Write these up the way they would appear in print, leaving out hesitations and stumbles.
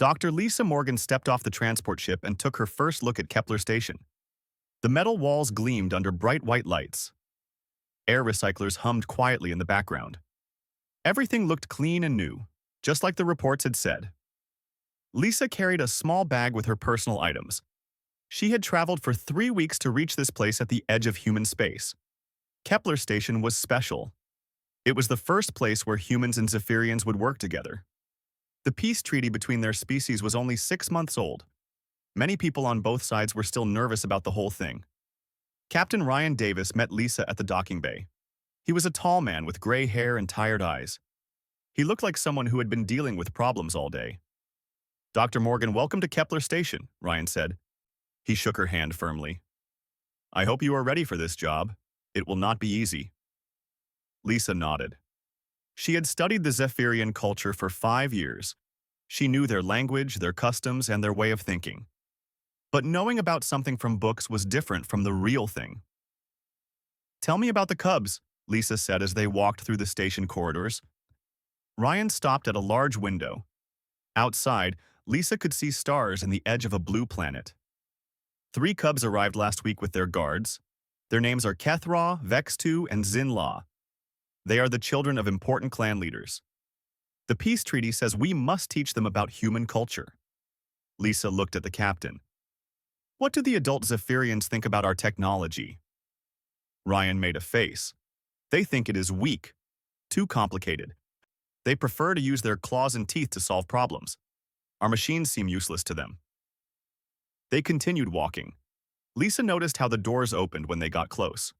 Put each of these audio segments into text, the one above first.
Dr. Lisa Morgan stepped off the transport ship and took her first look at Kepler Station. The metal walls gleamed under bright white lights. Air recyclers hummed quietly in the background. Everything looked clean and new, just like the reports had said. Lisa carried a small bag with her personal items. She had traveled for 3 weeks to reach this place at the edge of human space. Kepler Station was special. It was the first place where humans and Zephyrians would work together. The peace treaty between their species was only 6 months old. Many people on both sides were still nervous about the whole thing. Captain Ryan Davis met Lisa at the docking bay. He was a tall man with gray hair and tired eyes. He looked like someone who had been dealing with problems all day. "Dr. Morgan, welcome to Kepler Station," Ryan said. He shook her hand firmly. "I hope you are ready for this job. It will not be easy." Lisa nodded. She had studied the Zephyrian culture for 5 years. She knew their language, their customs, and their way of thinking. But knowing about something from books was different from the real thing. "Tell me about the Cubs," Lisa said as they walked through the station corridors. Ryan stopped at a large window. Outside, Lisa could see stars in the edge of a blue planet. 3 Cubs arrived last week with their guards. Their names are Kethra, Vex2, and Zinla. They are the children of important clan leaders. The peace treaty says we must teach them about human culture. Lisa looked at the captain. "What do the adult Zephyrians think about our technology?" Ryan made a face. "They think it is weak, too complicated. They prefer to use their claws and teeth to solve problems. Our machines seem useless to them." They continued walking. Lisa noticed how the doors opened when they got close.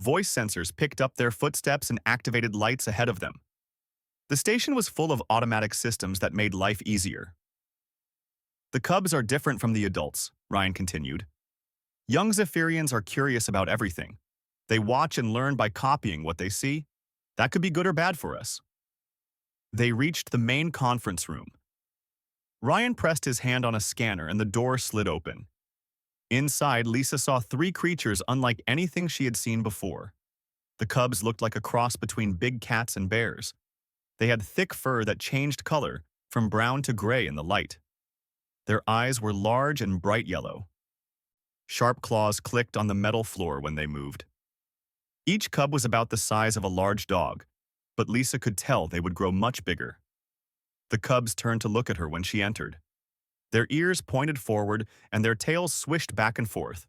Voice sensors picked up their footsteps and activated lights ahead of them. The station was full of automatic systems that made life easier. "The Cubs are different from the adults," Ryan continued. "Young Zephyrians are curious about everything. They watch and learn by copying what they see. That could be good or bad for us." They reached the main conference room. Ryan pressed his hand on a scanner and the door slid open. Inside, Lisa saw 3 creatures unlike anything she had seen before. The Cubs looked like a cross between big cats and bears. They had thick fur that changed color from brown to gray in the light. Their eyes were large and bright yellow. Sharp claws clicked on the metal floor when they moved. Each cub was about the size of a large dog, but Lisa could tell they would grow much bigger. The Cubs turned to look at her when she entered. Their ears pointed forward and their tails swished back and forth.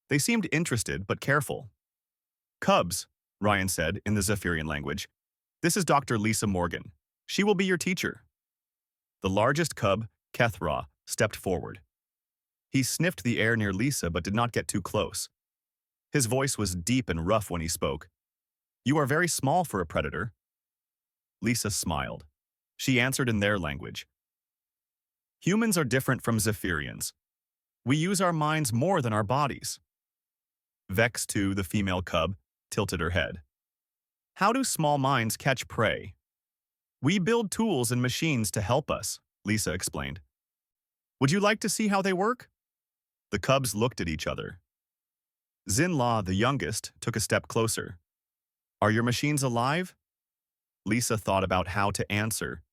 They seemed interested but careful. "Cubs," Ryan said in the Zephyrian language. "This is Dr. Lisa Morgan. She will be your teacher." The largest cub, Kethra, stepped forward. He sniffed the air near Lisa but did not get too close. His voice was deep and rough when he spoke. "You are very small for a predator." Lisa smiled. She answered in their language. "Humans are different from Zephyrians. We use our minds more than our bodies." Vex2, the female cub, tilted her head. "How do small minds catch prey?" "We build tools and machines to help us," Lisa explained. "Would you like to see how they work?" The cubs looked at each other. Zinla, the youngest, took a step closer. "Are your machines alive?" Lisa thought about how to answer.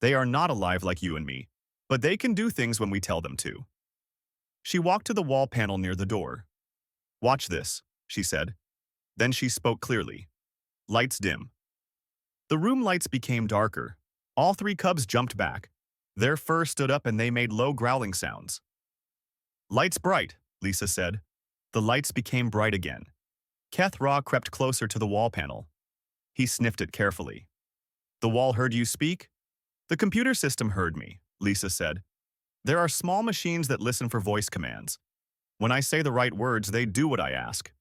"They are not alive like you and me, but they can do things when we tell them to." She walked to the wall panel near the door. "Watch this," she said. Then she spoke clearly. Lights dim. The room lights became darker. All 3 cubs jumped back. Their fur stood up and they made low growling sounds. "Lights bright," Lisa said. The lights became bright again. Kethra crept closer to the wall panel. He sniffed it carefully. "The wall heard you speak?" "The computer system heard me," Lisa said. "There are small machines that listen for voice commands. When I say the right words, they do what I ask."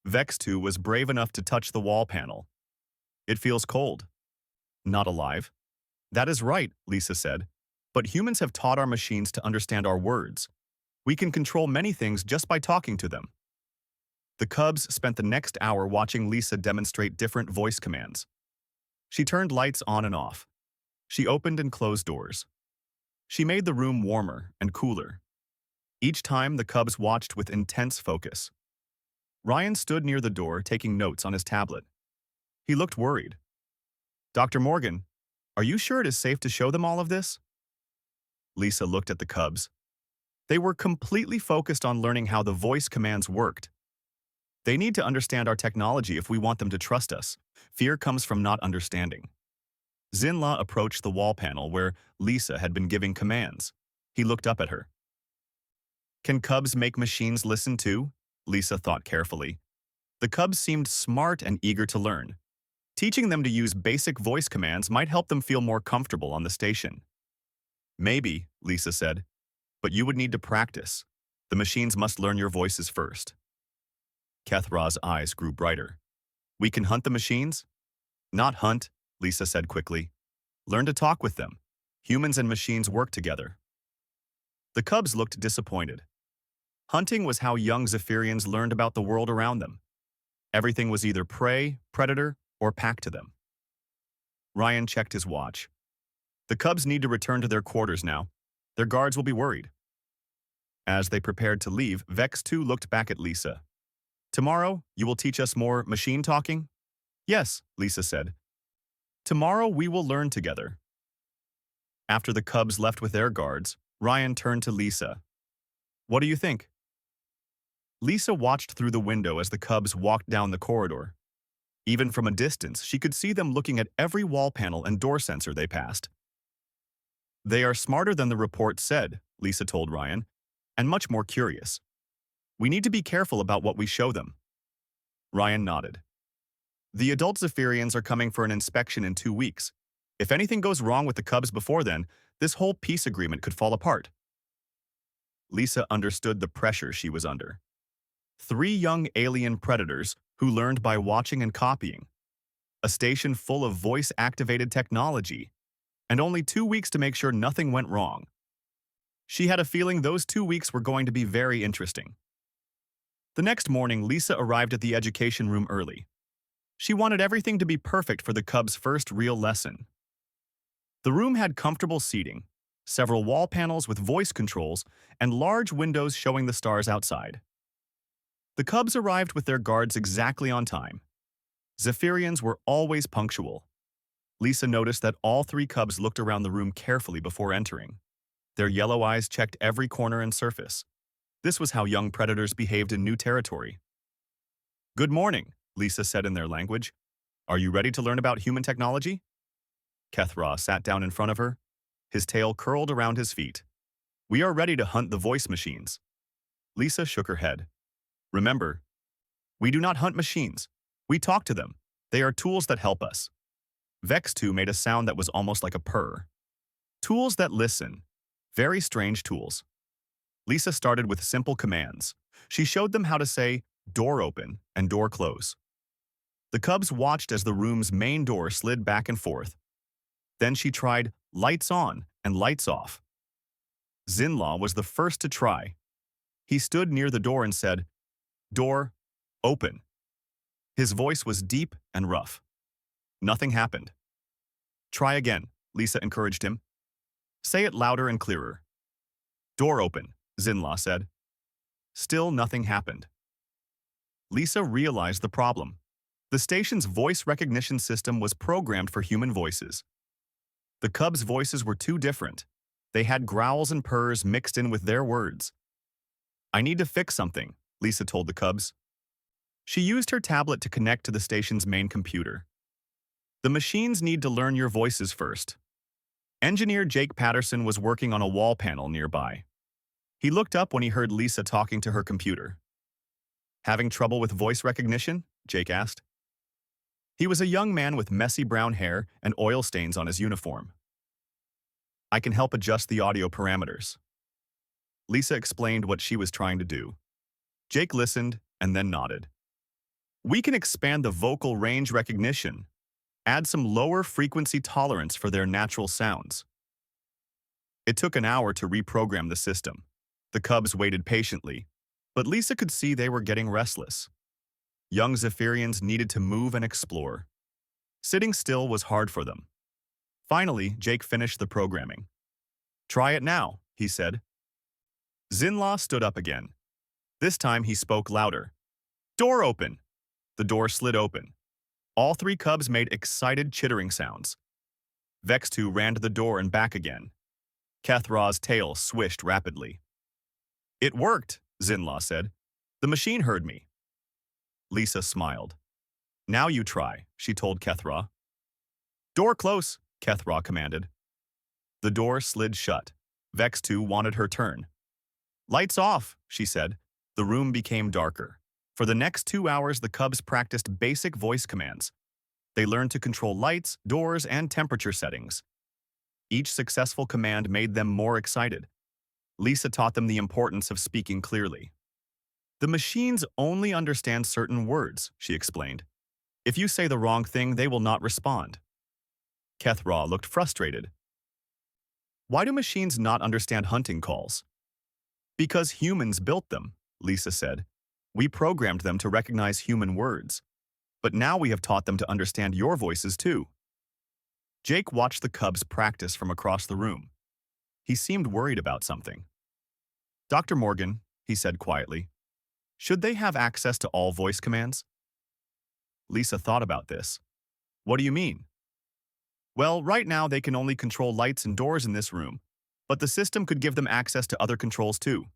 Vex2 was brave enough to touch the wall panel. "It feels cold." "Not alive." "That is right," Lisa said. "But humans have taught our machines to understand our words. We can control many things just by talking to them." The cubs spent the next hour watching Lisa demonstrate different voice commands. She turned lights on and off. She opened and closed doors. She made the room warmer and cooler. Each time, the cubs watched with intense focus. Ryan stood near the door, taking notes on his tablet. He looked worried. "Dr. Morgan, are you sure it is safe to show them all of this?" Lisa looked at the cubs. They were completely focused on learning how the voice commands worked. They need to understand our technology if we want them to trust us. Fear comes from not understanding. Zinla approached the wall panel where Lisa had been giving commands. He looked up at her. Can cubs make machines listen too? Lisa thought carefully. The cubs seemed smart and eager to learn. Teaching them to use basic voice commands might help them feel more comfortable on the station. Maybe, Lisa said, but you would need to practice. The machines must learn your voices first. Kethra's eyes grew brighter. We can hunt the machines? Not hunt, Lisa said quickly. Learn to talk with them. Humans and machines work together. The cubs looked disappointed. Hunting was how young Zephyrians learned about the world around them. Everything was either prey, predator, or pack to them. Ryan checked his watch. The cubs need to return to their quarters now. Their guards will be worried. As they prepared to leave, Vex too looked back at Lisa. Tomorrow, you will teach us more machine talking? Yes, Lisa said. Tomorrow we will learn together. After the cubs left with their guards, Ryan turned to Lisa. What do you think? Lisa watched through the window as the cubs walked down the corridor. Even from a distance, she could see them looking at every wall panel and door sensor they passed. They are smarter than the report said, Lisa told Ryan, and much more curious. We need to be careful about what we show them. Ryan nodded. The adult Zephyrians are coming for an inspection in 2 weeks. If anything goes wrong with the cubs before then, this whole peace agreement could fall apart. Lisa understood the pressure she was under. 3 young alien predators who learned by watching and copying. A station full of voice-activated technology, and only 2 weeks to make sure nothing went wrong. She had a feeling those 2 weeks were going to be very interesting. The next morning, Lisa arrived at the education room early. She wanted everything to be perfect for the cubs' first real lesson. The room had comfortable seating, several wall panels with voice controls, and large windows showing the stars outside. The cubs arrived with their guards exactly on time. Zephyrians were always punctual. Lisa noticed that all 3 cubs looked around the room carefully before entering. Their yellow eyes checked every corner and surface. This was how young predators behaved in new territory. Good morning, Lisa said in their language. Are you ready to learn about human technology? Kethra sat down in front of her, his tail curled around his feet. We are ready to hunt the voice machines. Lisa shook her head. Remember, we do not hunt machines. We talk to them. They are tools that help us. Vex 2 made a sound that was almost like a purr. Tools that listen. Very strange tools. Lisa started with simple commands. She showed them how to say, door open and door close. The cubs watched as the room's main door slid back and forth. Then she tried lights on and lights off. Zinla was the first to try. He stood near the door and said, door, open. His voice was deep and rough. Nothing happened. Try again, Lisa encouraged him. Say it louder and clearer. Door open, Zinla said. Still nothing happened. Lisa realized the problem. The station's voice recognition system was programmed for human voices. The cubs' voices were too different. They had growls and purrs mixed in with their words. I need to fix something, Lisa told the cubs. She used her tablet to connect to the station's main computer. The machines need to learn your voices first. Engineer Jake Patterson was working on a wall panel nearby. He looked up when he heard Lisa talking to her computer. Having trouble with voice recognition? Jake asked. He was a young man with messy brown hair and oil stains on his uniform. I can help adjust the audio parameters. Lisa explained what she was trying to do. Jake listened and then nodded. We can expand the vocal range recognition, add some lower frequency tolerance for their natural sounds. It took an hour to reprogram the system. The cubs waited patiently, but Lisa could see they were getting restless. Young Zephyrians needed to move and explore. Sitting still was hard for them. Finally, Jake finished the programming. Try it now, he said. Zinla stood up again. This time he spoke louder. Door open! The door slid open. All 3 cubs made excited chittering sounds. Vex 2 ran to the door and back again. Kethra's tail swished rapidly. It worked, Zinla said. The machine heard me. Lisa smiled. Now you try, she told Kethra. Door close, Kethra commanded. The door slid shut. Vex 2 wanted her turn. Lights off, she said. The room became darker. For the next 2 hours, the cubs practiced basic voice commands. They learned to control lights, doors, and temperature settings. Each successful command made them more excited. Lisa taught them the importance of speaking clearly. The machines only understand certain words, she explained. If you say the wrong thing, they will not respond. Kethra looked frustrated. Why do machines not understand hunting calls? Because humans built them, Lisa said. We programmed them to recognize human words. But now we have taught them to understand your voices too. Jake watched the cubs practice from across the room. He seemed worried about something. Dr. Morgan, he said quietly, should they have access to all voice commands? Lisa thought about this. What do you mean? Well, right now they can only control lights and doors in this room, but the system could give them access to other controls too.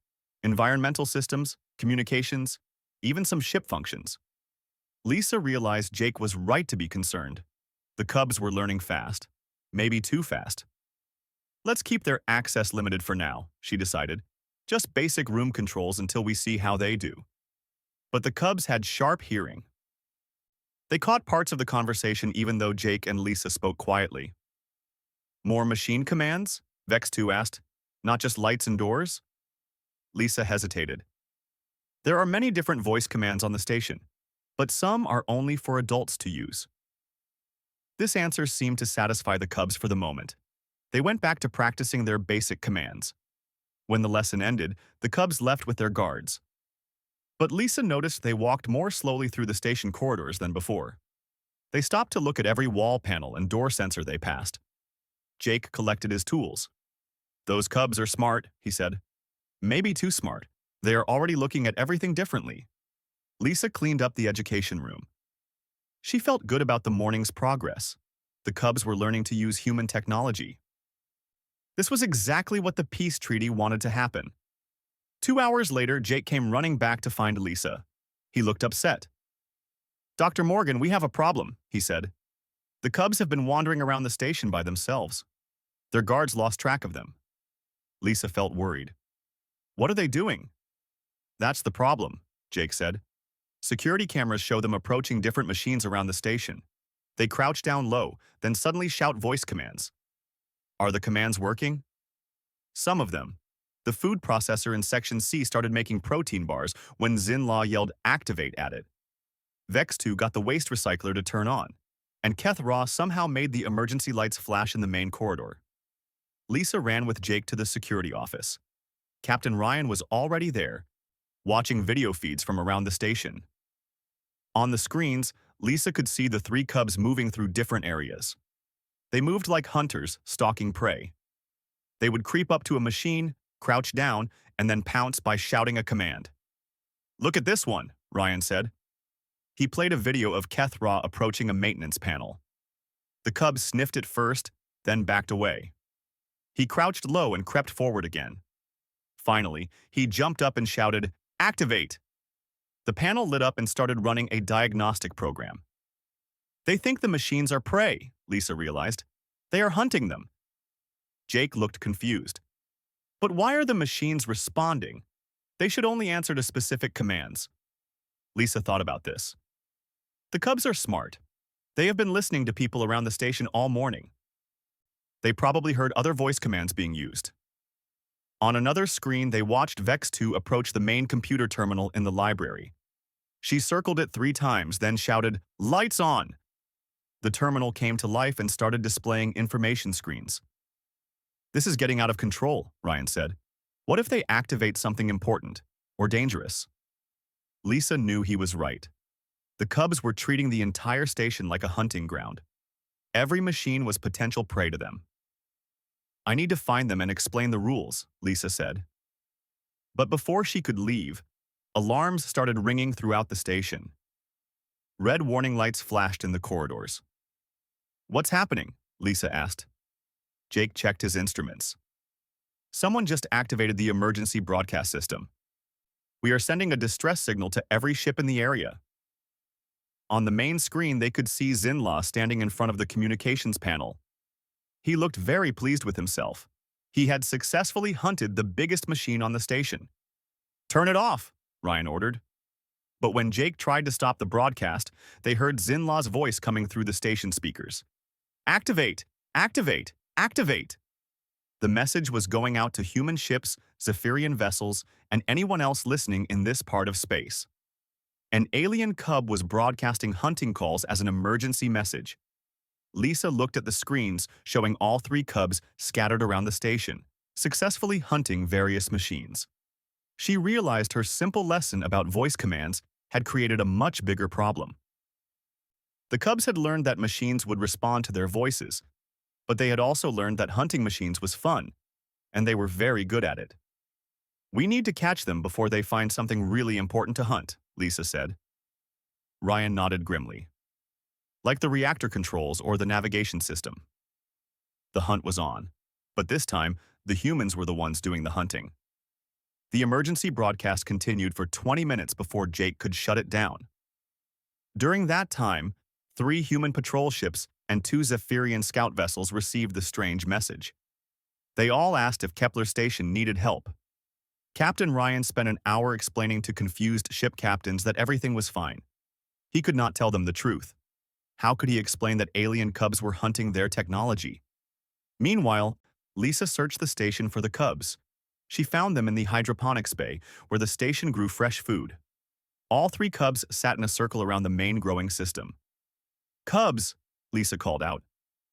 Environmental systems, communications, even some ship functions. Lisa realized Jake was right to be concerned. The cubs were learning fast, maybe too fast. Let's keep their access limited for now, she decided. Just basic room controls until we see how they do. But the cubs had sharp hearing. They caught parts of the conversation even though Jake and Lisa spoke quietly. More machine commands? Vex 2 asked. Not just lights and doors? Lisa hesitated. There are many different voice commands on the station, but some are only for adults to use. This answer seemed to satisfy the cubs for the moment. They went back to practicing their basic commands. When the lesson ended, the cubs left with their guards. But Lisa noticed they walked more slowly through the station corridors than before. They stopped to look at every wall panel and door sensor they passed. Jake collected his tools. Those cubs are smart, he said. Maybe too smart. They are already looking at everything differently. Lisa cleaned up the education room. She felt good about the morning's progress. The cubs were learning to use human technology. This was exactly what the peace treaty wanted to happen. 2 hours later, Jake came running back to find Lisa. He looked upset. Dr. Morgan, we have a problem, he said. The cubs have been wandering around the station by themselves. Their guards lost track of them. Lisa felt worried. What are they doing? That's the problem, Jake said. Security cameras show them approaching different machines around the station. They crouch down low, then suddenly shout voice commands. Are the commands working? Some of them. The food processor in Section C started making protein bars when Zinla yelled activate at it. Vex 2 got the waste recycler to turn on, and Kethra somehow made the emergency lights flash in the main corridor. Lisa ran with Jake to the security office. Captain Ryan was already there, watching video feeds from around the station. On the screens, Lisa could see the 3 cubs moving through different areas. They moved like hunters stalking prey. They would creep up to a machine, crouch down, and then pounce by shouting a command. Look at this one, Ryan said. He played a video of Kethra approaching a maintenance panel. The cubs sniffed it first, then backed away. He crouched low and crept forward again. Finally, he jumped up and shouted, activate! The panel lit up and started running a diagnostic program. They think the machines are prey, Lisa realized. They are hunting them. Jake looked confused. But why are the machines responding? They should only answer to specific commands. Lisa thought about this. The cubs are smart. They have been listening to people around the station all morning. They probably heard other voice commands being used. On another screen, they watched Vex 2 approach the main computer terminal in the library. She circled it 3 times, then shouted, lights on! The terminal came to life and started displaying information screens. This is getting out of control, Ryan said. What if they activate something important or dangerous? Lisa knew he was right. The cubs were treating the entire station like a hunting ground. Every machine was potential prey to them. I need to find them and explain the rules, Lisa said. But before she could leave, alarms started ringing throughout the station. Red warning lights flashed in the corridors. What's happening? Lisa asked. Jake checked his instruments. Someone just activated the emergency broadcast system. We are sending a distress signal to every ship in the area. On the main screen, they could see Zinla standing in front of the communications panel. He looked very pleased with himself. He had successfully hunted the biggest machine on the station. "Turn it off," Ryan ordered. But when Jake tried to stop the broadcast, they heard Zinla's voice coming through the station speakers. "Activate! Activate! Activate!" The message was going out to human ships, Zephyrian vessels, and anyone else listening in this part of space. An alien cub was broadcasting hunting calls as an emergency message. Lisa looked at the screens showing all three cubs scattered around the station, successfully hunting various machines. She realized her simple lesson about voice commands had created a much bigger problem. The cubs had learned that machines would respond to their voices, but they had also learned that hunting machines was fun, and they were very good at it. "We need to catch them before they find something really important to hunt," Lisa said. Ryan nodded grimly. "Like the reactor controls or the navigation system." The hunt was on, but this time, the humans were the ones doing the hunting. The emergency broadcast continued for 20 minutes before Jake could shut it down. During that time, 3 human patrol ships and 2 Zephyrian scout vessels received the strange message. They all asked if Kepler Station needed help. Captain Ryan spent an hour explaining to confused ship captains that everything was fine. He could not tell them the truth. How could he explain that alien cubs were hunting their technology? Meanwhile, Lisa searched the station for the cubs. She found them in the hydroponics bay, where the station grew fresh food. All 3 cubs sat in a circle around the main growing system. "Cubs," Lisa called out.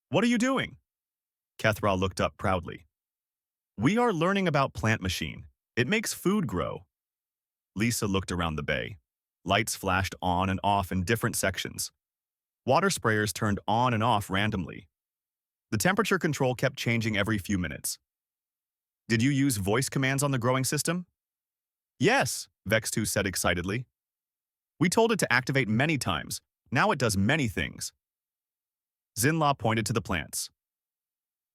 "What are you doing?" Kethra looked up proudly. "We are learning about plant machine. It makes food grow." Lisa looked around the bay. Lights flashed on and off in different sections. Water sprayers turned on and off randomly. The temperature control kept changing every few minutes. "Did you use voice commands on the growing system?" "Yes," Vex2 said excitedly. "We told it to activate many times. Now it does many things." Zinla pointed to the plants.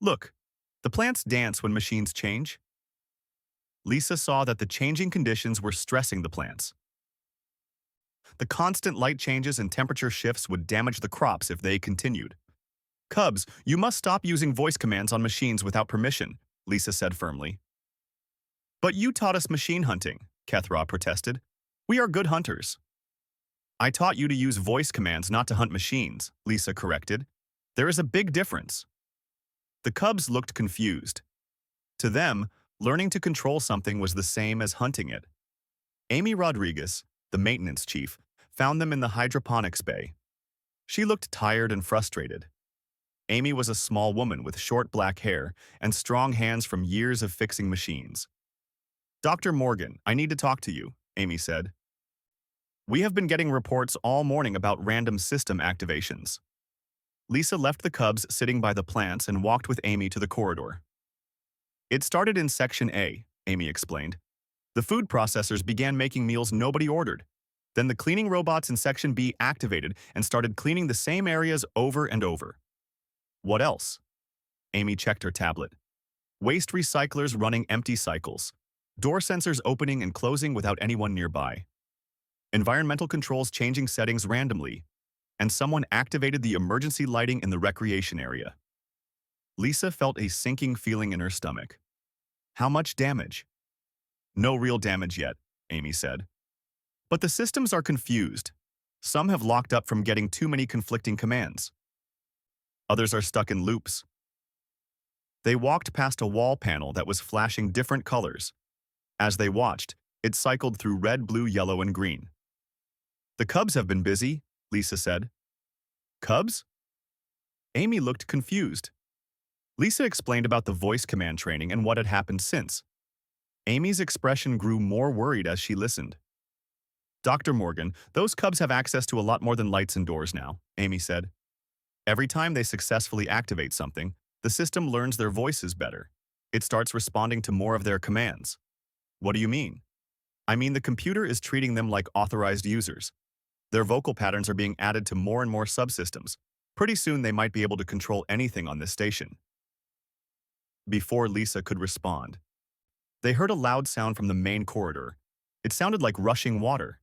"Look, the plants dance when machines change." Lisa saw that the changing conditions were stressing the plants. The constant light changes and temperature shifts would damage the crops if they continued. "Cubs, you must stop using voice commands on machines without permission," Lisa said firmly. "But you taught us machine hunting," Kethra protested. "We are good hunters." "I taught you to use voice commands, not to hunt machines," Lisa corrected. "There is a big difference." The cubs looked confused. To them, learning to control something was the same as hunting it. Amy Rodriguez, the maintenance chief, found them in the hydroponics bay. She looked tired and frustrated. Amy was a small woman with short black hair and strong hands from years of fixing machines. "Dr. Morgan, I need to talk to you," Amy said. "We have been getting reports all morning about random system activations." Lisa left the cubs sitting by the plants and walked with Amy to the corridor. "It started in Section A," Amy explained. "The food processors began making meals nobody ordered. Then the cleaning robots in Section B activated and started cleaning the same areas over and over." "What else?" Amy checked her tablet. "Waste recyclers running empty cycles. Door sensors opening and closing without anyone nearby. Environmental controls changing settings randomly. And someone activated the emergency lighting in the recreation area." Lisa felt a sinking feeling in her stomach. "How much damage?" "No real damage yet," Amy said. "But the systems are confused. Some have locked up from getting too many conflicting commands. Others are stuck in loops." They walked past a wall panel that was flashing different colors. As they watched, it cycled through red, blue, yellow, and green. "The cubs have been busy," Lisa said. "Cubs?" Amy looked confused. Lisa explained about the voice command training and what had happened since. Amy's expression grew more worried as she listened. "Dr. Morgan, those cubs have access to a lot more than lights and doors now," Amy said. "Every time they successfully activate something, the system learns their voices better. It starts responding to more of their commands." "What do you mean?" "I mean the computer is treating them like authorized users. Their vocal patterns are being added to more and more subsystems. Pretty soon they might be able to control anything on this station." Before Lisa could respond, They heard a loud sound from the main corridor. It sounded like rushing water.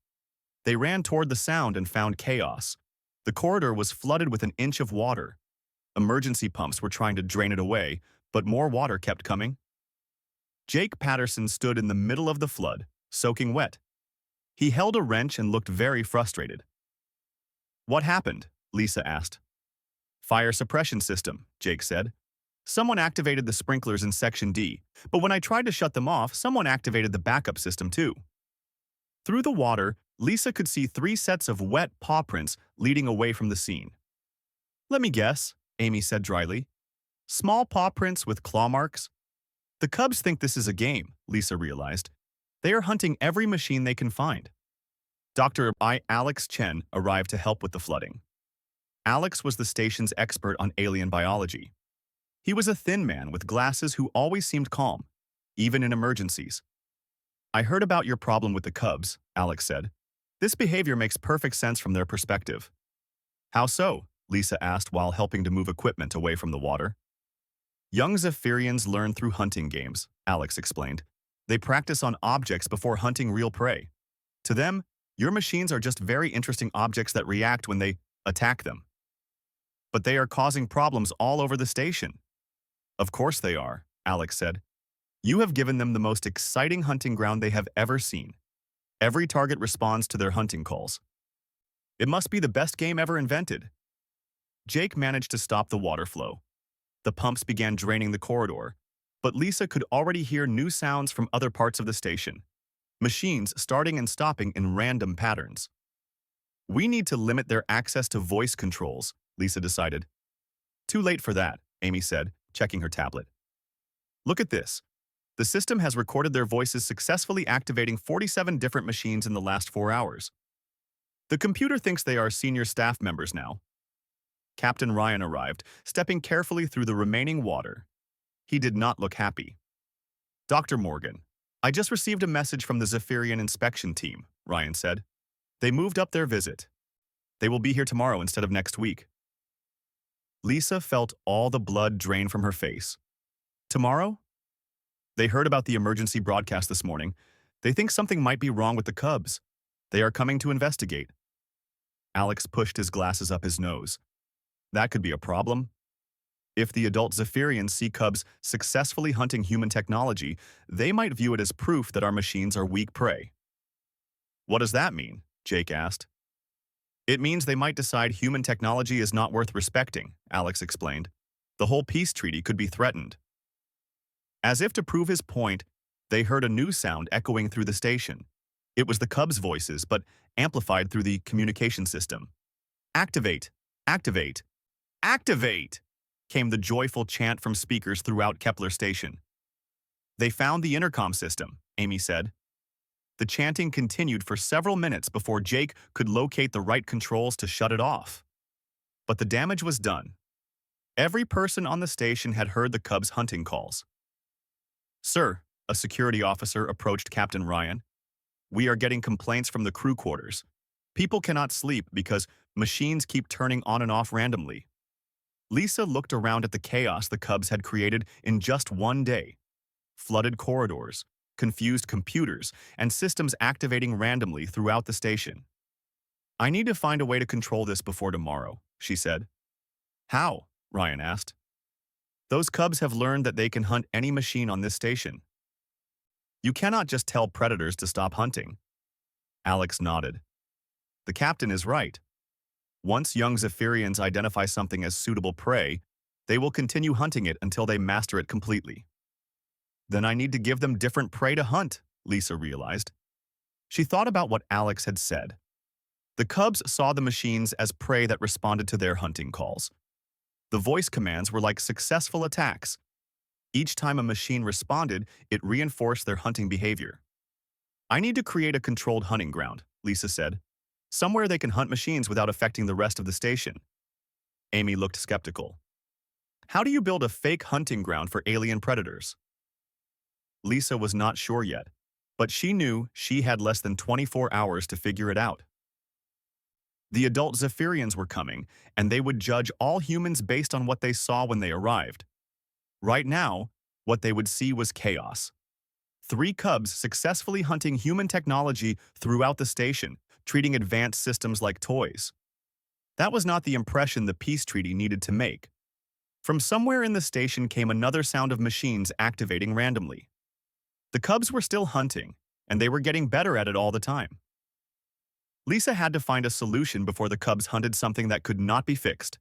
They ran toward the sound and found chaos. The corridor was flooded with an inch of water. Emergency pumps were trying to drain it away, but more water kept coming. Jake Patterson stood in the middle of the flood, soaking wet. He held a wrench and looked very frustrated. "What happened?" Lisa asked. "Fire suppression system," Jake said. "Someone activated the sprinklers in Section D, but when I tried to shut them off, someone activated the backup system too." Through the water, Lisa could see 3 sets of wet paw prints leading away from the scene. "Let me guess," Amy said dryly. "Small paw prints with claw marks?" "The Cubs think this is a game," Lisa realized. "They are hunting every machine they can find." Dr. Alex Chen arrived to help with the flooding. Alex was the station's expert on alien biology. He was a thin man with glasses who always seemed calm, even in emergencies. "I heard about your problem with the Cubs," Alex said. "This behavior makes perfect sense from their perspective." "How so?" Lisa asked while helping to move equipment away from the water. "Young Zephyrians learn through hunting games," Alex explained. "They practice on objects before hunting real prey. To them, your machines are just very interesting objects that react when they attack them. But they are causing problems all over the station." "Of course they are," Alex said. "You have given them the most exciting hunting ground they have ever seen. Every target responds to their hunting calls. It must be the best game ever invented." Jake managed to stop the water flow. The pumps began draining the corridor, but Lisa could already hear new sounds from other parts of the station. Machines starting and stopping in random patterns. "We need to limit their access to voice controls," Lisa decided. "Too late for that," Amy said, checking her tablet. "Look at this. The system has recorded their voices successfully activating 47 different machines in the last 4 hours. The computer thinks they are senior staff members now." Captain Ryan arrived, stepping carefully through the remaining water. He did not look happy. "Dr. Morgan, I just received a message from the Zephyrian inspection team," Ryan said. "They moved up their visit. They will be here tomorrow instead of next week." Lisa felt all the blood drain from her face. "Tomorrow?" "They heard about the emergency broadcast this morning. They think something might be wrong with the Cubs. They are coming to investigate." Alex pushed his glasses up his nose. "That could be a problem. If the adult Zephyrians see Cubs successfully hunting human technology, they might view it as proof that our machines are weak prey." "What does that mean?" Jake asked. "It means they might decide human technology is not worth respecting," Alex explained. "The whole peace treaty could be threatened." As if to prove his point, they heard a new sound echoing through the station. It was the Cubs' voices, but amplified through the communication system. "Activate! Activate! Activate!" came the joyful chant from speakers throughout Kepler Station. "They found the intercom system," Amy said. The chanting continued for several minutes before Jake could locate the right controls to shut it off. But the damage was done. Every person on the station had heard the Cubs' hunting calls. "Sir," a security officer approached Captain Ryan. "We are getting complaints from the crew quarters. People cannot sleep because machines keep turning on and off randomly." Lisa looked around at the chaos the Cubs had created in just one day. Flooded corridors, confused computers, and systems activating randomly throughout the station. "I need to find a way to control this before tomorrow," she said. "How?" Ryan asked. "Those Cubs have learned that they can hunt any machine on this station. You cannot just tell predators to stop hunting." Alex nodded. "The captain is right. Once young Zephyrians identify something as suitable prey, they will continue hunting it until they master it completely." "Then I need to give them different prey to hunt," Lisa realized. She thought about what Alex had said. The Cubs saw the machines as prey that responded to their hunting calls. The voice commands were like successful attacks. Each time a machine responded, it reinforced their hunting behavior. "I need to create a controlled hunting ground," Lisa said. "Somewhere they can hunt machines without affecting the rest of the station." Amy looked skeptical. "How do you build a fake hunting ground for alien predators?" Lisa was not sure yet, but she knew she had less than 24 hours to figure it out. The adult Zephyrians were coming, and they would judge all humans based on what they saw when they arrived. Right now, what they would see was chaos. 3 cubs successfully hunting human technology throughout the station, treating advanced systems like toys. That was not the impression the peace treaty needed to make. From somewhere in the station came another sound of machines activating randomly. The cubs were still hunting, and they were getting better at it all the time. Lisa had to find a solution before the cubs hunted something that could not be fixed.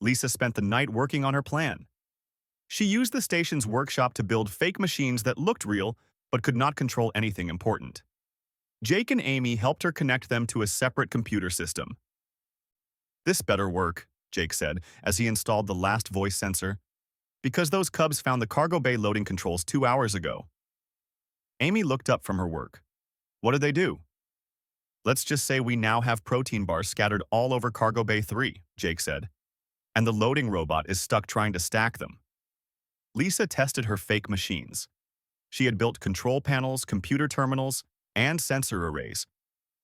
Lisa spent the night working on her plan. She used the station's workshop to build fake machines that looked real but could not control anything important. Jake and Amy helped her connect them to a separate computer system. "This better work," Jake said as he installed the last voice sensor, "because those cubs found the cargo bay loading controls 2 hours ago." Amy looked up from her work. "What did they do?" "Let's just say we now have protein bars scattered all over cargo bay 3, Jake said, "and the loading robot is stuck trying to stack them." Lisa tested her fake machines. She had built control panels, computer terminals, and sensor arrays.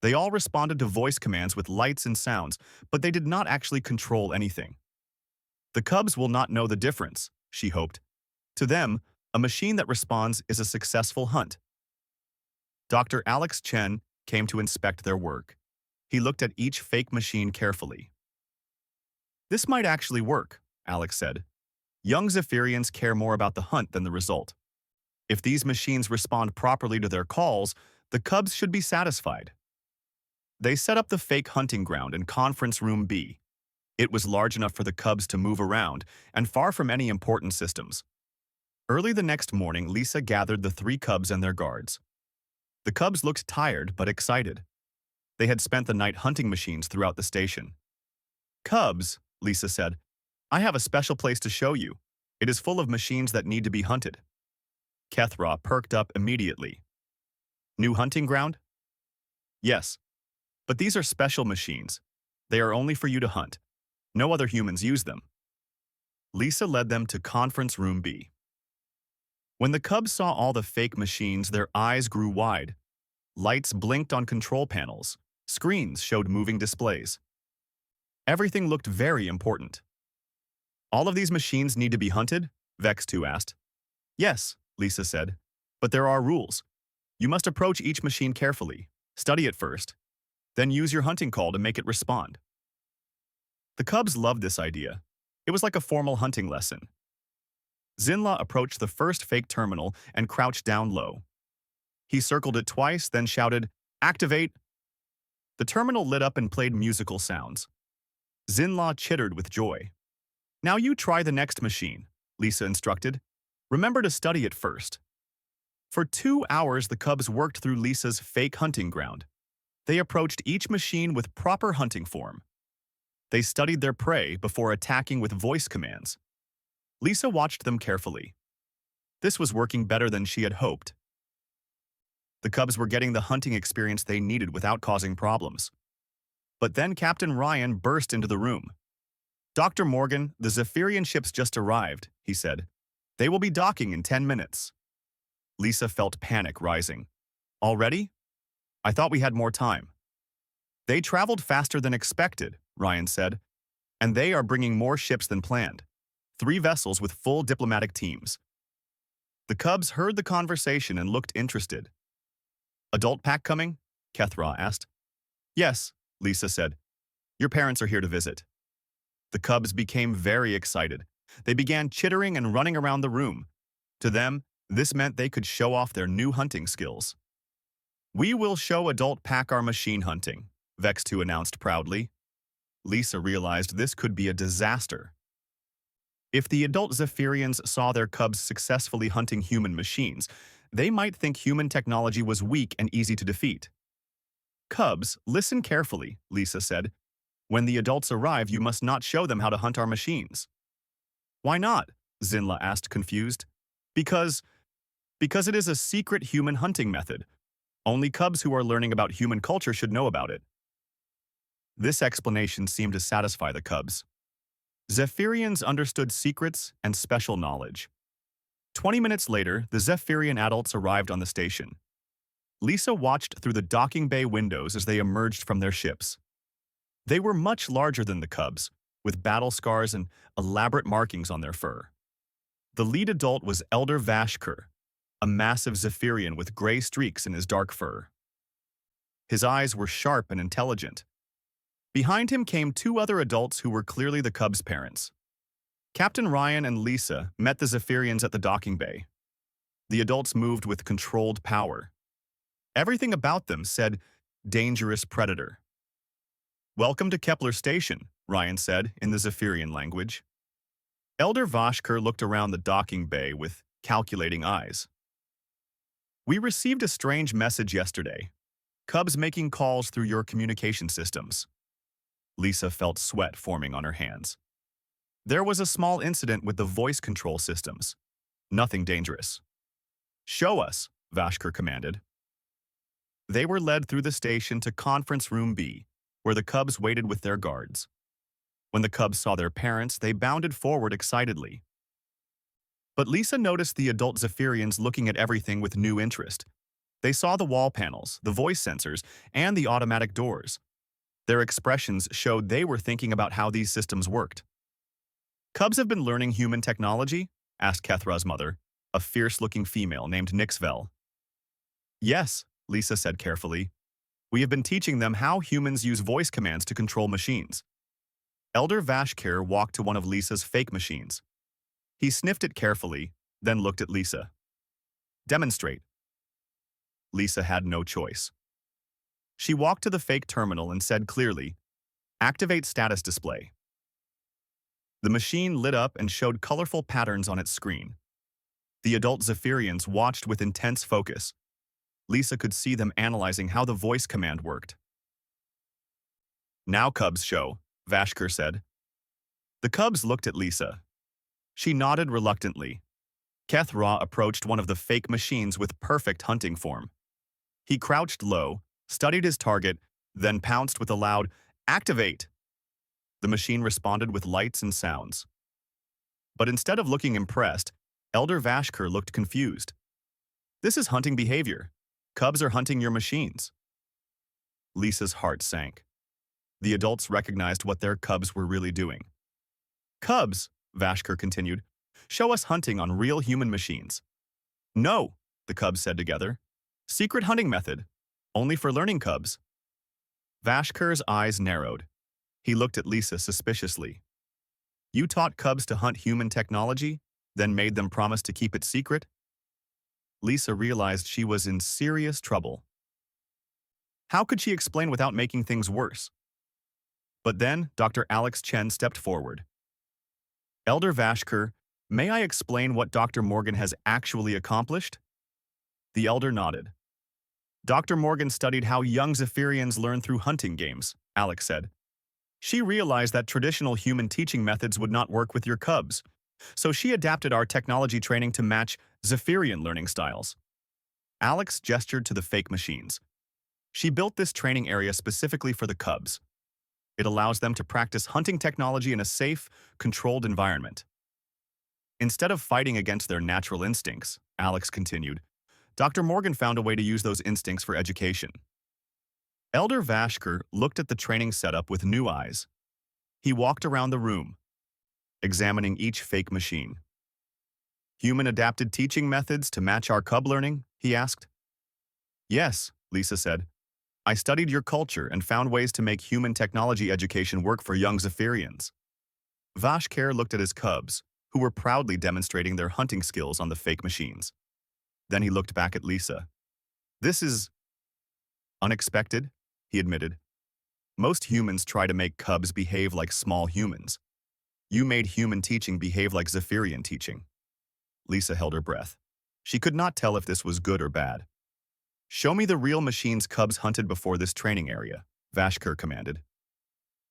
They all responded to voice commands with lights and sounds, but they did not actually control anything. The cubs will not know the difference, she hoped. To them, a machine that responds is a successful hunt. Dr. Alex Chen came to inspect their work. He looked at each fake machine carefully. "This might actually work," Alex said. "Young Zephyrians care more about the hunt than the result. If these machines respond properly to their calls, the cubs should be satisfied." They set up the fake hunting ground in Conference Room B. It was large enough for the cubs to move around and far from any important systems. Early the next morning, Lisa gathered the 3 cubs and their guards. The cubs looked tired but excited. They had spent the night hunting machines throughout the station. "Cubs," Lisa said, "I have a special place to show you. It is full of machines that need to be hunted." Kethra perked up immediately. "New hunting ground?" "Yes. But these are special machines. They are only for you to hunt. No other humans use them." Lisa led them to Conference Room B. When the cubs saw all the fake machines, their eyes grew wide. Lights blinked on control panels. Screens showed moving displays. Everything looked very important. "All of these machines need to be hunted?" Vex 2 asked. "Yes," Lisa said. "But there are rules. You must approach each machine carefully, study it first, then use your hunting call to make it respond." The cubs loved this idea. It was like a formal hunting lesson. Zinla approached the first fake terminal and crouched down low. He circled it twice, then shouted, "Activate!" The terminal lit up and played musical sounds. Zinla chittered with joy. "Now you try the next machine," Lisa instructed. "Remember to study it first." For 2 hours, the cubs worked through Lisa's fake hunting ground. They approached each machine with proper hunting form. They studied their prey before attacking with voice commands. Lisa watched them carefully. This was working better than she had hoped. The cubs were getting the hunting experience they needed without causing problems. But then Captain Ryan burst into the room. "Dr. Morgan, the Zephyrian ships just arrived," he said. "They will be docking in 10 minutes. Lisa felt panic rising. "Already? I thought we had more time." "They traveled faster than expected," Ryan said, "and they are bringing more ships than planned. 3 vessels with full diplomatic teams." The cubs heard the conversation and looked interested. "Adult pack coming?" Kethra asked. "Yes," Lisa said. "Your parents are here to visit." The cubs became very excited. They began chittering and running around the room. To them, this meant they could show off their new hunting skills. "We will show adult pack our machine hunting," Vex 2 announced proudly. Lisa realized this could be a disaster. If the adult Zephyrians saw their cubs successfully hunting human machines, they might think human technology was weak and easy to defeat. "Cubs, listen carefully," Lisa said. "When the adults arrive, you must not show them how to hunt our machines." "Why not?" Zinla asked, confused. Because it is a secret human hunting method. Only cubs who are learning about human culture should know about it." This explanation seemed to satisfy the cubs. Zephyrians understood secrets and special knowledge. 20 minutes later, the Zephyrian adults arrived on the station. Lisa watched through the docking bay windows as they emerged from their ships. They were much larger than the cubs, with battle scars and elaborate markings on their fur. The lead adult was Elder Vashkur. a massive Zephyrian with gray streaks in his dark fur. His eyes were sharp and intelligent. Behind him came two other adults who were clearly the cubs' parents. Captain Ryan and Lisa met the Zephyrians at the docking bay. The adults moved with controlled power. Everything about them said, "Dangerous predator." "Welcome to Kepler Station," Ryan said in the Zephyrian language. Elder Vashker looked around the docking bay with calculating eyes. "We received a strange message yesterday. Cubs making calls through your communication systems." Lisa felt sweat forming on her hands. "There was a small incident with the voice control systems. Nothing dangerous." "Show us," Vashker commanded. They were led through the station to Conference Room B, where the cubs waited with their guards. When the cubs saw their parents, they bounded forward excitedly. But Lisa noticed the adult Zephyrians looking at everything with new interest. They saw the wall panels, the voice sensors, and the automatic doors. Their expressions showed they were thinking about how these systems worked. "Cubs have been learning human technology?" asked Kethra's mother, a fierce-looking female named Nixvel. "Yes," Lisa said carefully. "We have been teaching them how humans use voice commands to control machines." Elder Vashkir walked to one of Lisa's fake machines. He sniffed it carefully, then looked at Lisa. "Demonstrate." Lisa had no choice. She walked to the fake terminal and said clearly, "Activate status display." The machine lit up and showed colorful patterns on its screen. The adult Zephyrians watched with intense focus. Lisa could see them analyzing how the voice command worked. "Now cubs show," Vashker said. The cubs looked at Lisa. She nodded reluctantly. Kethra approached one of the fake machines with perfect hunting form. He crouched low, studied his target, then pounced with a loud, "Activate!" The machine responded with lights and sounds. But instead of looking impressed, Elder Vashker looked confused. "This is hunting behavior. Cubs are hunting your machines." Lisa's heart sank. The adults recognized what their cubs were really doing. "Cubs," Vashker continued, "show us hunting on real human machines." "No," the cubs said together. "Secret hunting method. Only for learning cubs." Vashker's eyes narrowed. He looked at Lisa suspiciously. "You taught cubs to hunt human technology, then made them promise to keep it secret?" Lisa realized she was in serious trouble. How could she explain without making things worse? But then Dr. Alex Chen stepped forward. "Elder Vashker, may I explain what Dr. Morgan has actually accomplished?" The elder nodded. "Dr. Morgan studied how young Zephyrians learn through hunting games," Alex said. "She realized that traditional human teaching methods would not work with your cubs, so she adapted our technology training to match Zephyrian learning styles." Alex gestured to the fake machines. "She built this training area specifically for the cubs. It allows them to practice hunting technology in a safe, controlled environment." "Instead of fighting against their natural instincts," Alex continued, "Dr. Morgan found a way to use those instincts for education." Elder Vashker looked at the training setup with new eyes. He walked around the room, examining each fake machine. "Human-adapted teaching methods to match our cub learning?" he asked. "Yes," Lisa said. "I studied your culture and found ways to make human technology education work for young Zephyrians." Vashker looked at his cubs, who were proudly demonstrating their hunting skills on the fake machines. Then he looked back at Lisa. "This is unexpected," he admitted. "Most humans try to make cubs behave like small humans. You made human teaching behave like Zephyrian teaching." Lisa held her breath. She could not tell if this was good or bad. "Show me the real machines cubs hunted before this training area," Vashker commanded.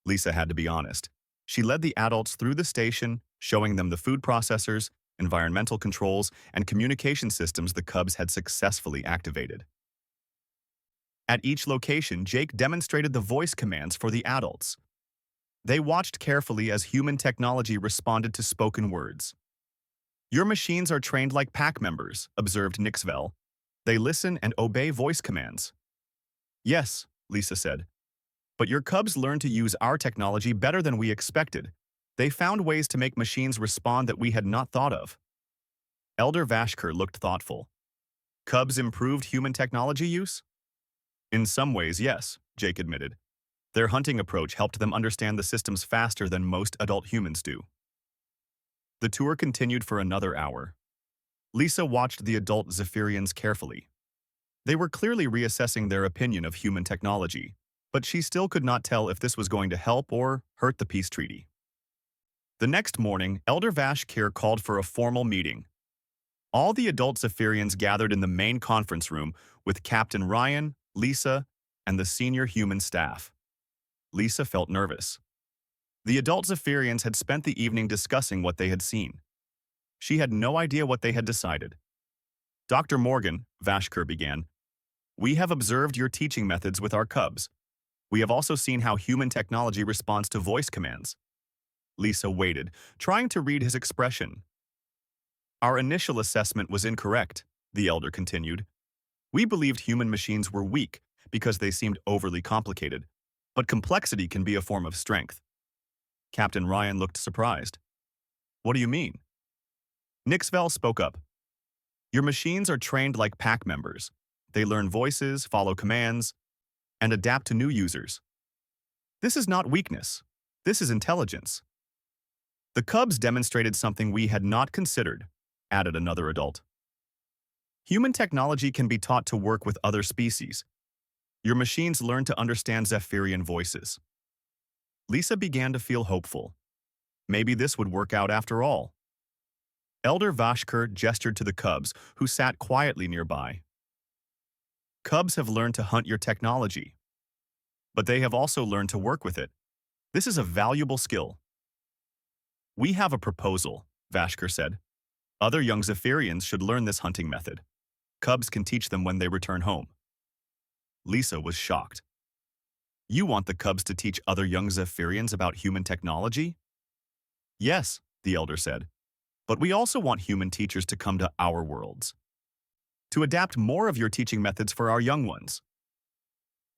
Lisa had to be honest. She led the adults through the station, showing them the food processors, environmental controls, and communication systems the cubs had successfully activated. At each location, Jake demonstrated the voice commands for the adults. They watched carefully as human technology responded to spoken words. "Your machines are trained like pack members," observed Nixvel. "They listen and obey voice commands." "Yes," Lisa said. "But your cubs learned to use our technology better than we expected. They found ways to make machines respond that we had not thought of." Elder Vashker looked thoughtful. Cubs improved human technology use? In some ways, yes, Jake admitted. Their hunting approach helped them understand the systems faster than most adult humans do. The tour continued for another hour. Lisa watched the adult Zephyrians carefully. They were clearly reassessing their opinion of human technology, but she still could not tell if this was going to help or hurt the peace treaty. The next morning, Elder Vashkir called for a formal meeting. All the adult Zephyrians gathered in the main conference room with Captain Ryan, Lisa, and the senior human staff. Lisa felt nervous. The adult Zephyrians had spent the evening discussing what they had seen. She had no idea what they had decided. Dr. Morgan, Vashkir began, we have observed your teaching methods with our cubs. We have also seen how human technology responds to voice commands. Lisa waited, trying to read his expression. Our initial assessment was incorrect, the elder continued. We believed human machines were weak because they seemed overly complicated, but complexity can be a form of strength. Captain Ryan looked surprised. What do you mean? Nixvel spoke up. Your machines are trained like pack members. They learn voices, follow commands, and adapt to new users. This is not weakness. This is intelligence. The cubs demonstrated something we had not considered, added another adult. Human technology can be taught to work with other species. Your machines learn to understand Zephyrian voices. Lisa began to feel hopeful. Maybe this would work out after all. Elder Vashkir gestured to the cubs, who sat quietly nearby. Cubs have learned to hunt your technology, but they have also learned to work with it. This is a valuable skill. We have a proposal, Vashkir said. Other young Zephyrians should learn this hunting method. Cubs can teach them when they return home. Lisa was shocked. You want the cubs to teach other young Zephyrians about human technology? Yes, the elder said. But we also want human teachers to come to our worlds. To adapt more of your teaching methods for our young ones.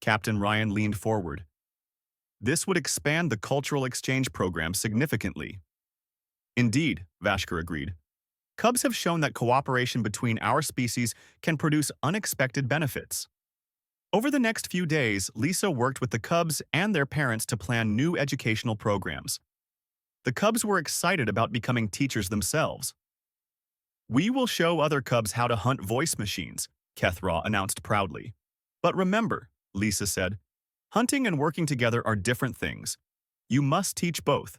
Captain Ryan leaned forward. This would expand the cultural exchange program significantly. Indeed, Vashkir agreed. Cubs have shown that cooperation between our species can produce unexpected benefits. Over the next few days, Lisa worked with the cubs and their parents to plan new educational programs. The cubs were excited about becoming teachers themselves. We will show other cubs how to hunt voice machines, Kethra announced proudly. But remember, Lisa said, hunting and working together are different things. You must teach both.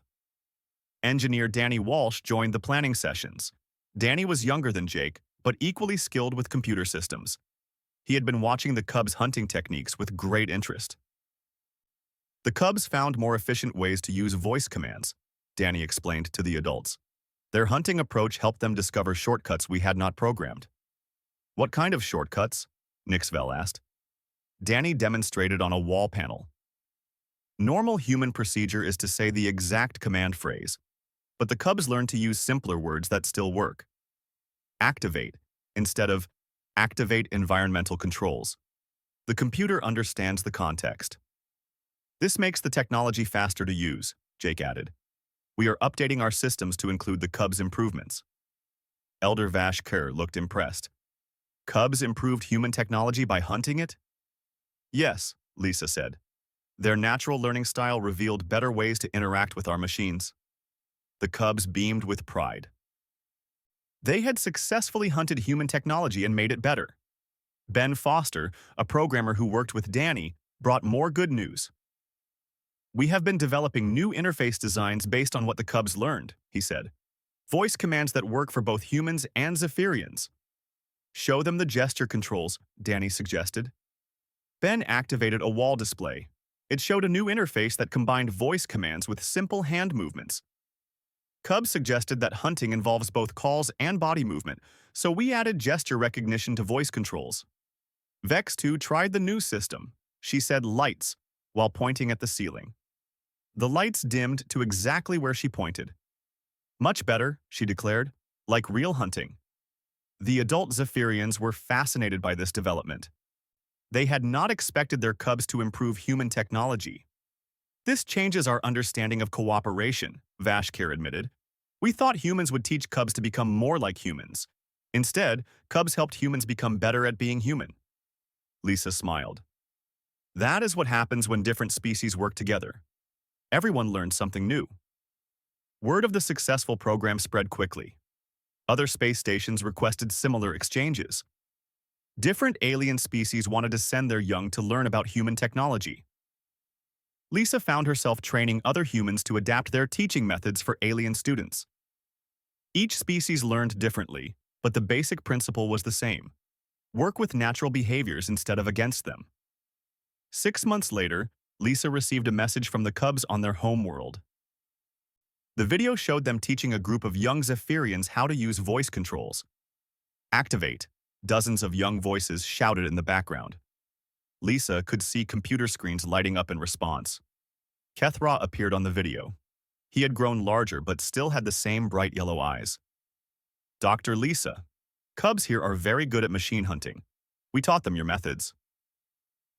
Engineer Danny Walsh joined the planning sessions. Danny was younger than Jake, but equally skilled with computer systems. He had been watching the cubs' hunting techniques with great interest. The cubs found more efficient ways to use voice commands, Danny explained to the adults. Their hunting approach helped them discover shortcuts we had not programmed. What kind of shortcuts? Nixvel asked. Danny demonstrated on a wall panel. Normal human procedure is to say the exact command phrase, but the cubs learned to use simpler words that still work. Activate, instead of activate environmental controls. The computer understands the context. This makes the technology faster to use, Jake added. We are updating our systems to include the cubs' improvements. Elder Vashkir looked impressed. Cubs improved human technology by hunting it? Yes, Lisa said. Their natural learning style revealed better ways to interact with our machines. The cubs beamed with pride. They had successfully hunted human technology and made it better. Ben Foster, a programmer who worked with Danny, brought more good news. We have been developing new interface designs based on what the cubs learned, he said. Voice commands that work for both humans and Zephyrians. Show them the gesture controls, Danny suggested. Ben activated a wall display. It showed a new interface that combined voice commands with simple hand movements. Cubs suggested that hunting involves both calls and body movement, so we added gesture recognition to voice controls. Vex 2 tried the new system. She said lights, while pointing at the ceiling. The lights dimmed to exactly where she pointed. Much better, she declared, like real hunting. The adult Zephyrians were fascinated by this development. They had not expected their cubs to improve human technology. This changes our understanding of cooperation, Vashkir admitted. We thought humans would teach cubs to become more like humans, Instead, cubs helped humans become better at being human. Lisa smiled. That is what happens when different species work together. Everyone learns something new. Word of the successful program spread quickly. Other space stations requested similar exchanges. Different alien species wanted to send their young to learn about human technology. Lisa found herself training other humans to adapt their teaching methods for alien students. Each species learned differently, but the basic principle was the same. Work with natural behaviors instead of against them. 6 months later, Lisa received a message from the cubs on their home world. The video showed them teaching a group of young Zephyrians how to use voice controls. Activate. Dozens of young voices shouted in the background. Lisa could see computer screens lighting up in response. Kethra appeared on the video. He had grown larger but still had the same bright yellow eyes. Dr. Lisa, cubs here are very good at machine hunting. We taught them your methods.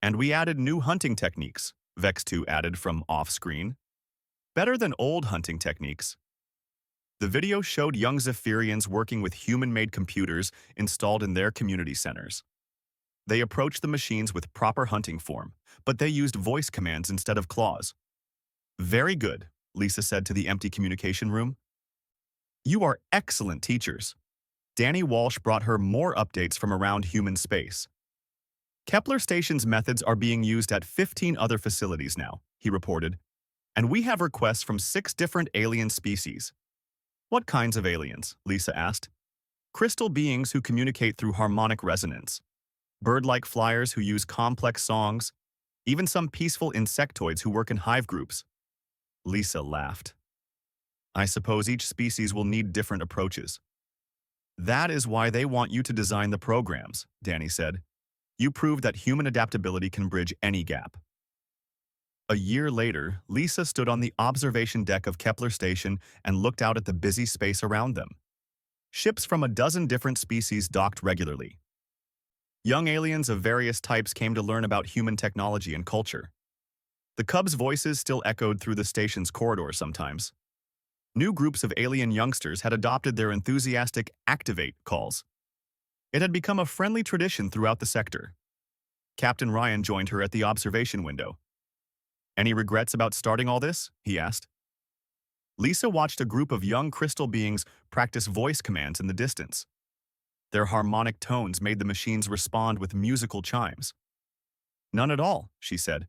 And we added new hunting techniques, Vex2 added from off-screen. Better than old hunting techniques. The video showed young Zephyrians working with human-made computers installed in their community centers. They approached the machines with proper hunting form, but they used voice commands instead of claws. Very good, Lisa said to the empty communication room. You are excellent teachers. Danny Walsh brought her more updates from around human space. Kepler Station's methods are being used at 15 other facilities now, he reported, and we have requests from 6 different alien species. What kinds of aliens? Lisa asked. Crystal beings who communicate through harmonic resonance. Bird-like flyers who use complex songs. Even some peaceful insectoids who work in hive groups. Lisa laughed. I suppose each species will need different approaches. That is why they want you to design the programs, Danny said. You proved that human adaptability can bridge any gap. A year later, Lisa stood on the observation deck of Kepler Station and looked out at the busy space around them. Ships from a dozen different species docked regularly. Young aliens of various types came to learn about human technology and culture. The cubs' voices still echoed through the station's corridors sometimes. New groups of alien youngsters had adopted their enthusiastic "activate" calls. It had become a friendly tradition throughout the sector. Captain Ryan joined her at the observation window. Any regrets about starting all this? He asked. Lisa watched a group of young crystal beings practice voice commands in the distance. Their harmonic tones made the machines respond with musical chimes. None at all, she said.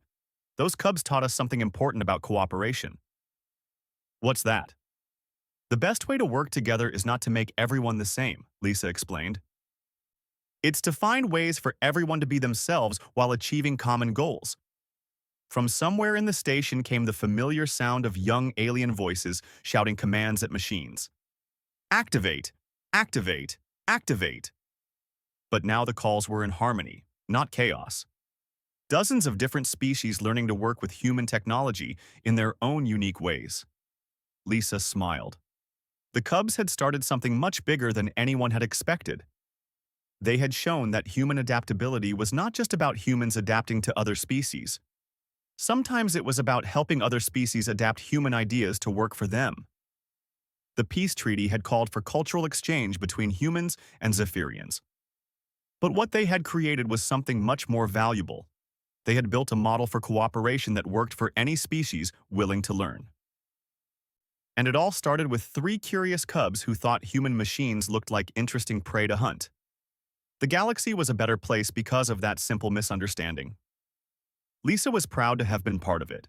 Those cubs taught us something important about cooperation. What's that? The best way to work together is not to make everyone the same, Lisa explained. It's to find ways for everyone to be themselves while achieving common goals. From somewhere in the station came the familiar sound of young alien voices shouting commands at machines. Activate! Activate! Activate! But now the calls were in harmony, not chaos. Dozens of different species learning to work with human technology in their own unique ways. Lisa smiled. The cubs had started something much bigger than anyone had expected. They had shown that human adaptability was not just about humans adapting to other species. Sometimes it was about helping other species adapt human ideas to work for them. The peace treaty had called for cultural exchange between humans and Zephyrians. But what they had created was something much more valuable. They had built a model for cooperation that worked for any species willing to learn. And it all started with 3 curious cubs who thought human machines looked like interesting prey to hunt. The galaxy was a better place because of that simple misunderstanding. Lisa was proud to have been part of it.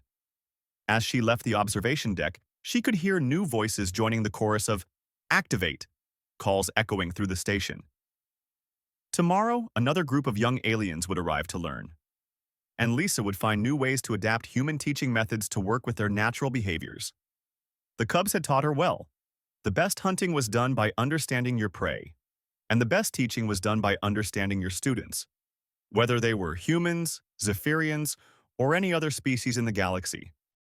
As she left the observation deck, she could hear new voices joining the chorus of "Activate" calls echoing through the station. Tomorrow, another group of young aliens would arrive to learn. And Lisa would find new ways to adapt human teaching methods to work with their natural behaviors. The cubs had taught her well. The best hunting was done by understanding your prey. And the best teaching was done by understanding your students, whether they were humans, Zephyrians, or any other species in the galaxy.